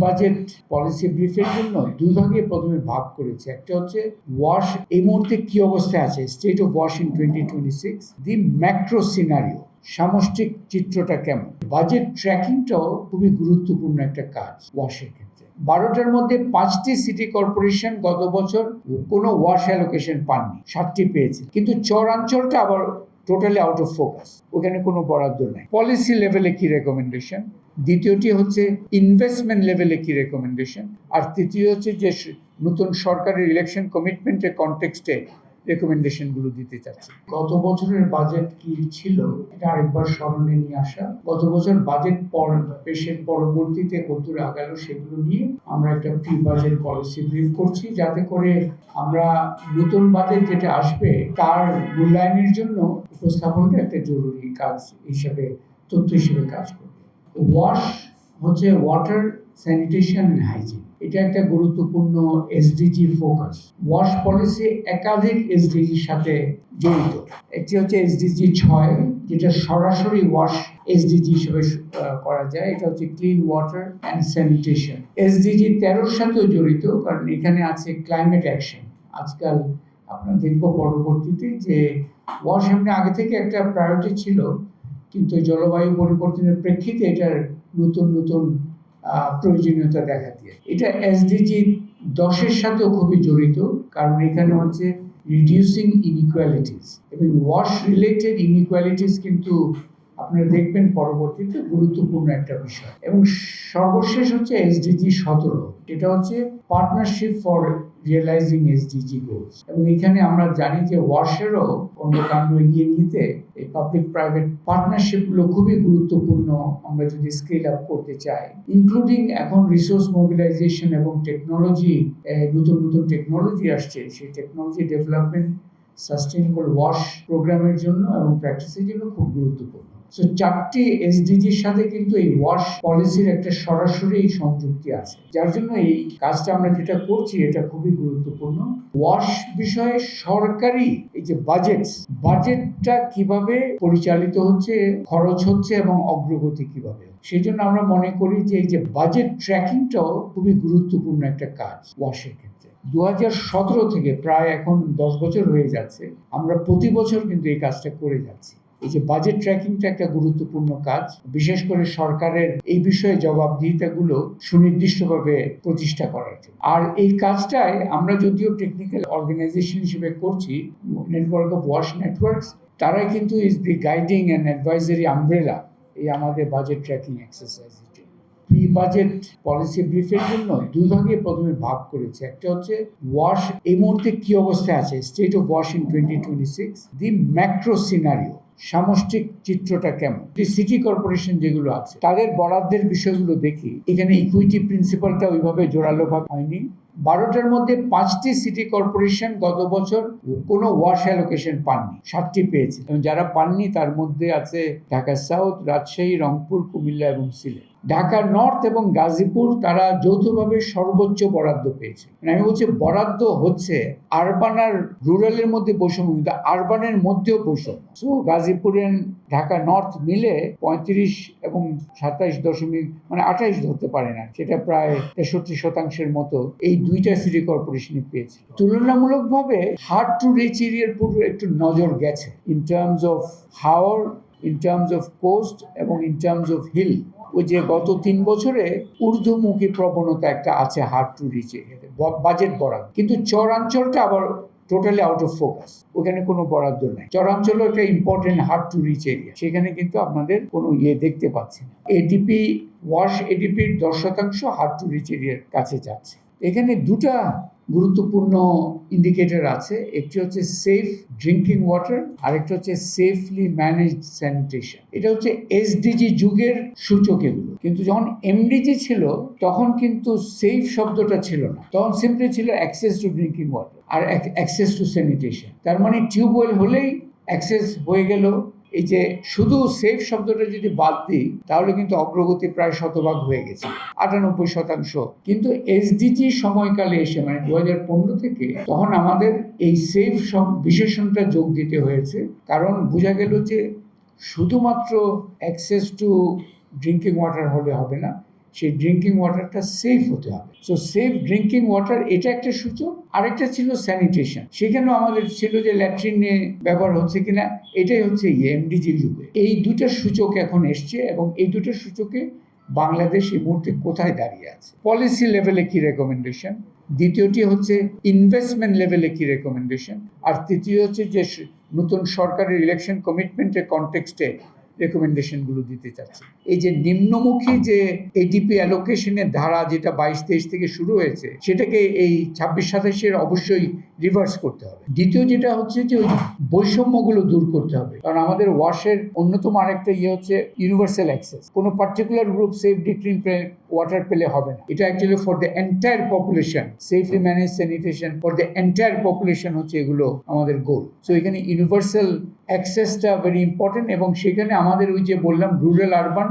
Budget policy ব্রিফের জন্য দুই ভাগে প্রথমে ভাগ করেছে। একটা হচ্ছে ওয়াশ এই মুহূর্তে কি অবস্থায় আছে, স্টেট অফ ওয়াশ ইন 2026, দি ম্যাক্রো সিনারিও, সামষ্টিক চিত্রটা কেমন। বাজেট ট্র্যাকিংটাও খুবই গুরুত্বপূর্ণ একটা কাজ ওয়াশের ক্ষেত্রে। 12টার মধ্যে 5টি সিটি কর্পোরেশন গত বছর কোনো ওয়াশ অ্যালোকেশন পাননি, 7টি পেয়েছে, কিন্তু চরাঞ্চলটা আবার টোটালি আউট অফ ফোকাস, ওখানে কোনো বরাদ্দ নাই। পলিসি লেভেলে কি রেকমেন্ডেশন, দ্বিতীয়টি হচ্ছে ইনভেস্টমেন্ট লেভেলে কি রেকমেন্ডেশন, আর তৃতীয় হচ্ছে যে নতুন সরকারের ইলেকশন কমিটমেন্টের কনটেক্সটে রেকমেন্ডেশনগুলো দিতে চাচ্ছি। গত বছরের বাজেট কি ছিল এটা আরেকবার স্মরণে নিয়ে আসা। গত বছর বাজেট পেশের পরবর্তীতে কতদূর আগালো সেগুলো নিয়ে আমরা একটা প্রি বাজেট পলিসি ব্রিফ করছি, যাতে করে আমরা নতুন বাজেট যেটা আসবে তার মূল্যায়নের জন্য উপস্থাপনটা একটা জরুরি কাজ হিসেবে, তথ্য হিসেবে কাজ করবে। ওয়াশ হচ্ছে ওয়াটার, স্যানিটেশন এন্ড হাইজিন, এটা একটা গুরুত্বপূর্ণ এসডিজি ফোকাস। ওয়াশ পলিসি একাধিক এসডিজির সাথে জড়িত। একটি হচ্ছে এসডিজি 6, যেটা সরাসরি ওয়াশ এসডিজি হিসেবে করা যায়, এটা হচ্ছে clean water and sanitation. SDG 13-র সাথেও জড়িত, কারণ এখানে আছে ক্লাইমেট অ্যাকশন। আজকাল আপনারা দেখবো পরবর্তীতে যে ওয়াশ এমনি আগে থেকে একটা প্রায়োরিটি ছিল, কিন্তু জলবায়ু পরিবর্তনের প্রেক্ষিতে এটার নতুন নতুন প্রয়োজনীয়তা দেখা দিয়ে এটা এসডিজি 10-এর সাথেও খুবই জড়িত, কারণ এখানে হচ্ছে রিডিউসিং ইনইকুয়ালিটিস, এবং ওয়াশ রিলেটেড ইনইকুয়ালিটিস কিন্তু আপনারা দেখবেন পরবর্তীতে গুরুত্বপূর্ণ একটা বিষয়। এবং সর্বশেষ হচ্ছে এসডিজি 17, এটা হচ্ছে partnership for realising SDG goals. এবং এখানে আমরা জানি যে ওয়াশেরও কর্মকাণ্ড এগিয়ে নিতে এই পাবলিক প্রাইভেট পার্টনারশিপগুলো খুবই গুরুত্বপূর্ণ আমরা যদি স্কেল আপ করতে চাই, ইনক্লুডিং এখন রিসোর্স মোবিলাইজেশন এবং টেকনোলজি, নতুন নতুন টেকনোলজি আসছে, সেই টেকনোলজি ডেভেলপমেন্ট সাস্টেইনেবল ওয়াশ প্রোগ্রামের জন্য এবং প্র্যাকটিসের জন্য খুব গুরুত্বপূর্ণ। সো 4টি এসডিজির সাথে কিন্তু এই ওয়াশ পলিসির একটা সরাসরি সংযুক্তি আছে, যার জন্য এই কাজটা আমরা যেটা করছি এটা খুবই গুরুত্বপূর্ণ। ওয়াশ বিষয়ে সরকারি এই যে বাজেটটা কিভাবে পরিচালিত হচ্ছে, খরচ হচ্ছে এবং অগ্রগতি কিভাবে, সেই জন্য আমরা মনে করি যে এই যে বাজেট ট্র্যাকিংটাও খুবই গুরুত্বপূর্ণ একটা কাজ ওয়াশের ক্ষেত্রে। 2017 থেকে প্রায় এখন 10 বছর হয়ে যাচ্ছে, আমরা প্রতি বছর কিন্তু এই কাজটা করে যাচ্ছি। এই যে বাজেট ট্র্যাকিংটা একটা গুরুত্বপূর্ণ কাজ, বিশেষ করে সরকারের এই বিষয়ে জবাবদিহিতাগুলো সুনির্দিষ্টভাবে প্রতিষ্ঠা করার জন্য। আর এই কাজটাই আমরা যদিও টেকনিক্যাল অর্গানাইজেশন হিসেবে করছি, নেটওয়ার্ক অফ ওয়াশ নেটওয়ার্কস, তারাই কিন্তু is the guiding and advisory umbrella এই আমাদের budget tracking exercise. Pre budget policy ব্রিফের জন্য দুই ভাগে প্রথমে ভাগ করেছে। একটা হচ্ছে ওয়াশ এই মুহূর্তে কি অবস্থায় আছে, স্টেট অফ ওয়াশ ইন 2026, দি ম্যাক্রো সিনারিও, সামষ্টিক চিত্রটা কেমন। সিটি কর্পোরেশন যেগুলো আছে তাদের বরাদ্দের বিষয়গুলো দেখি, এখানে ইকুইটি প্রিন্সিপালটা ওইভাবে জোরালো ভাব হয়নি। 12টার মধ্যে 5টি সিটি কর্পোরেশন গত বছর কোনো ওয়াশ অ্যালোকেশন পাননি, 7টি পেয়েছে, এবং যারা পাননি তার মধ্যে আছে ঢাকা সাউথ, রাজশাহী, রংপুর, কুমিল্লা এবং সিলেট। ঢাকা নর্থ এবং গাজীপুর তারা যৌথভাবে সর্বোচ্চ বরাদ্দ পেয়েছে। আমি বলছি বরাদ্দ হচ্ছে, আরবান আর রুরালের মধ্যে বৈষম্য, কিন্তু আরবানের মধ্যেও বৈষম্য। সো গাজীপুরের ঢাকা নর্থ মিলে 35 এবং 27.28 ধরতে পারে না, সেটা প্রায় 63% মতো এই দুইটা সিটি কর্পোরেশনই পেয়েছে। তুলনামূলকভাবে হার্ড টু রিচ এরিয়ার পুরো একটু নজর গেছে, in terms of Haor, in terms of coast এবং ইন টার্মস অফ হিল। ওই যে গত 3 বছরে ঊর্ধ্বমুখী প্রবণতা একটা আছে হার্ড টু রিচ এরিয়াতে বাজেট বরাদ্দ, কিন্তু চরাঞ্চলটা আবার টোটালি আউট অফ ফোকাস, ওখানে কোনো বরাদ্দ নাই। চরাঞ্চল একটা important hard to reach area, সেখানে কিন্তু আপনাদের কোনো দেখতে পাচ্ছি না। এডিপি ওয়াশ এডিপির 10% হার্ড টু রিচ এরিয়ার কাছে যাচ্ছে। এখানে দুটা গুরুত্বপূর্ণ ইন্ডিকেটর আছে, একটি হচ্ছে সেফ ড্রিঙ্কিং ওয়াটার, আরেকটা হচ্ছে সেফলি ম্যানেজড স্যানিটেশন। এটা হচ্ছে এসডিজি যুগের সূচক এগুলো, কিন্তু যখন এমডিজি ছিল তখন কিন্তু সেফ শব্দটা ছিল না, তখন সিম্পলি ছিল অ্যাক্সেস টু ড্রিঙ্কিং ওয়াটার আর অ্যাক্সেস টু স্যানিটেশন। তার মানে টিউবওয়েল হলেই অ্যাক্সেস হয়ে গেল। এই যে শুধু সেফ শব্দটা যদি বাদ দিই তাহলে কিন্তু অগ্রগতি প্রায় 100% হয়ে গেছে, 98%। কিন্তু এসডিজি সময়কালে এসে মানে 2015 থেকে তখন আমাদের এই সেফ বিশেষণটা যোগ দিতে হয়েছে, কারণ বোঝা গেল যে শুধুমাত্র অ্যাক্সেস টু ড্রিঙ্কিং ওয়াটার হলে হবে না, সেই ড্রিঙ্কিং ওয়াটারটা সেফ হতে হবে। সো সেফ ড্রিঙ্কিং ওয়াটার এটা একটা সূচক। আরেকটা ছিল স্যানিটেশন, সেখানেও আমাদের ছিল যে ল্যাট্রিনে ব্যবহার হচ্ছে কিনা, এটাই হচ্ছে এমডিজি যুগে এই দুটো সূচক এখন এসছে, এবং এই দুটো সূচকে বাংলাদেশ এই মুহূর্তে কোথায় দাঁড়িয়ে আছে, পলিসি লেভেলে কি রেকমেন্ডেশন, দ্বিতীয়টি হচ্ছে ইনভেস্টমেন্ট লেভেলে কি রেকমেন্ডেশন, আর তৃতীয় হচ্ছে যে নতুন সরকারের ইলেকশন কমিটমেন্টের কনটেক্সটে রেকমেন্ডেশনগুলো দিতে চাচ্ছে। এই যে নিম্নমুখী যে এডিপি অ্যালোকেশনের ধারা যেটা 22-23 থেকে শুরু হয়েছে, সেটাকে এই 26-27-এর অবশ্যই রিভার্স করতে হবে। দ্বিতীয় যেটা হচ্ছে যে ওই বৈষম্যগুলো দূর করতে হবে, কারণ আমাদের ওয়াশের অন্যতম আরেকটা হচ্ছে ইউনিভার্সাল অ্যাক্সেস। কোনো particular group safe clean water পেলে হবে না, এটা actually for the entire population, safely manage sanitation for the entire population হচ্ছে এগুলো আমাদের গোল। সো এখানে ইউনিভার্সাল অ্যাক্সেসটা ভেরি ইম্পর্টেন্ট, এবং সেখানে আমাদের ওই যে বললাম রুরাল আরবান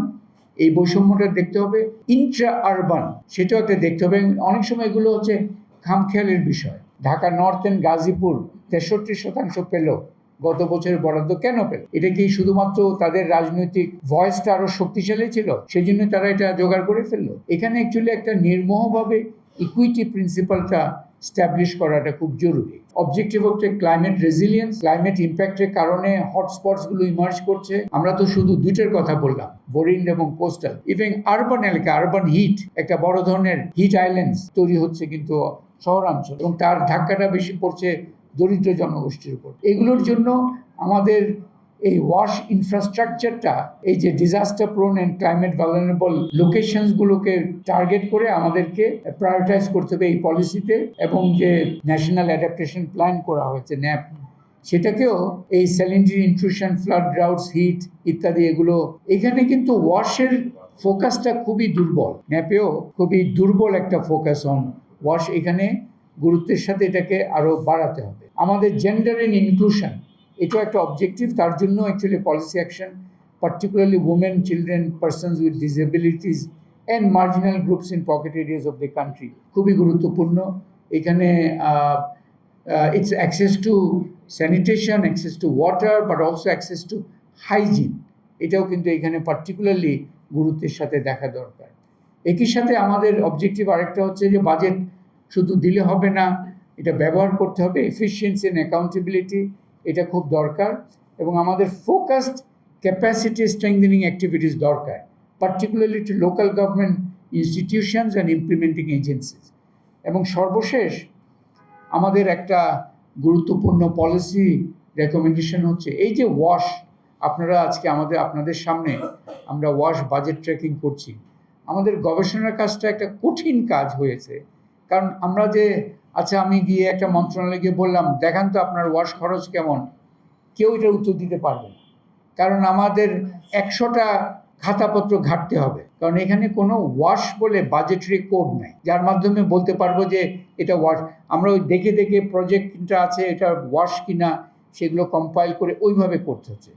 এই বৈষম্যটা দেখতে হবে, ইন্ট্রা আরবান সেটাও একটা দেখতে হবে। অনেক সময় এগুলো হচ্ছে খামখেয়ালের বিষয়। ঢাকা নর্থ এন্ড গাজীপুর 63% পেল গত বছরের বরাদ্দ, কেন পেল? এটা কি শুধুমাত্র তাদের রাজনৈতিক ভয়েসটা আরো শক্তিশালী ছিল সেই জন্য তারা এটা জোগাড় করে ফেললো? এখানে অ্যাকচুয়ালি একটা নির্মোহভাবে ইকুইটি প্রিন্সিপালটা স্ট্যাবলিশ করাটা খুব জরুরি। অবজেক্টিভ হচ্ছে ক্লাইমেট রেজিলিয়েন্স, ক্লাইমেট ইম্প্যাক্টের কারণে হটস্পটসগুলো ইমার্জ করছে। আমরা তো শুধু দুইটার কথা বললাম, বোরিং এবং কোস্টাল। ইভেন আরবান এলাকা, আরবান হিট, একটা বড় ধরনের হিট আইল্যান্ডস তৈরি হচ্ছে কিন্তু শহরাঞ্চল, এবং তার ধাক্কাটা বেশি পড়ছে দরিদ্র জনগোষ্ঠীর উপর। এগুলোর জন্য আমাদের এই ওয়াশ ইনফ্রাস্ট্রাকচারটা, এই যে disaster prone and climate vulnerable লোকেশনসগুলোকে টার্গেট করে আমাদেরকে প্রায়োরিটাইজ করতে হবে এই পলিসিতে, এবং যে ন্যাশনাল অ্যাডাপ্টেশন প্ল্যান করা হয়েছে ন্যাপ, সেটাকেও এই salinity intrusion, flood, droughts, heat ইত্যাদি এগুলো, এখানে কিন্তু ওয়াশের ফোকাসটা খুবই দুর্বল। ন্যাপেও খুবই দুর্বল একটা ফোকাস অন ওয়াশ, এখানে গুরুত্বের সাথে এটাকে আরো বাড়াতে হবে। আমাদের জেন্ডার এন্ড ইনক্লুশন এটাও একটা অবজেক্টিভ, তার জন্য actually policy action, particularly women, children, persons with disabilities and marginal groups in pocket areas of the country খুবই গুরুত্বপূর্ণ। এখানে it's access to sanitation, access to water, but also access to hygiene, এটাও কিন্তু এখানে particularly গুরুত্বের সাথে দেখা দরকার। একই সাথে আমাদের অবজেক্টিভ আরেকটা হচ্ছে যে বাজেট শুধু দিলে হবে না, এটা ব্যবহার করতে হবে, এফিসিয়েন্সি অ্যান্ড অ্যাকাউন্টেবিলিটি এটা খুব দরকার, এবং আমাদের ফোকাসড ক্যাপাসিটি স্ট্রেংথেনিং অ্যাক্টিভিটিস দরকার, particularly to local government institutions and implementing agencies. এবং সর্বশেষ আমাদের একটা গুরুত্বপূর্ণ পলিসি রেকমেন্ডেশন হচ্ছে এই যে ওয়াশ, আপনারা আজকে আপনাদের সামনে আমরা ওয়াশ বাজেট ট্র্যাকিং করছি, আমাদের গবেষণার কাজটা একটা কঠিন কাজ হয়েছে। কারণ আমরা যে আমি গিয়ে একটা মন্ত্রণালয়ে গিয়ে বললাম দেখান তো আপনার ওয়াশ খরচ কেমন, কেউ এটার উত্তর দিতে পারবে না, কারণ আমাদের 100টা খাতাপত্র ঘাটতে হবে, কারণ এখানে কোনো ওয়াশ বলে বাজেটারি কোড নাই যার মাধ্যমে বলতে পারবো যে এটা ওয়াশ। আমরা ওই দেখে দেখে প্রজেক্টটা আছে এটা ওয়াশ কিনা সেগুলো কম্পাইল করে ওইভাবে করতে হচ্ছে।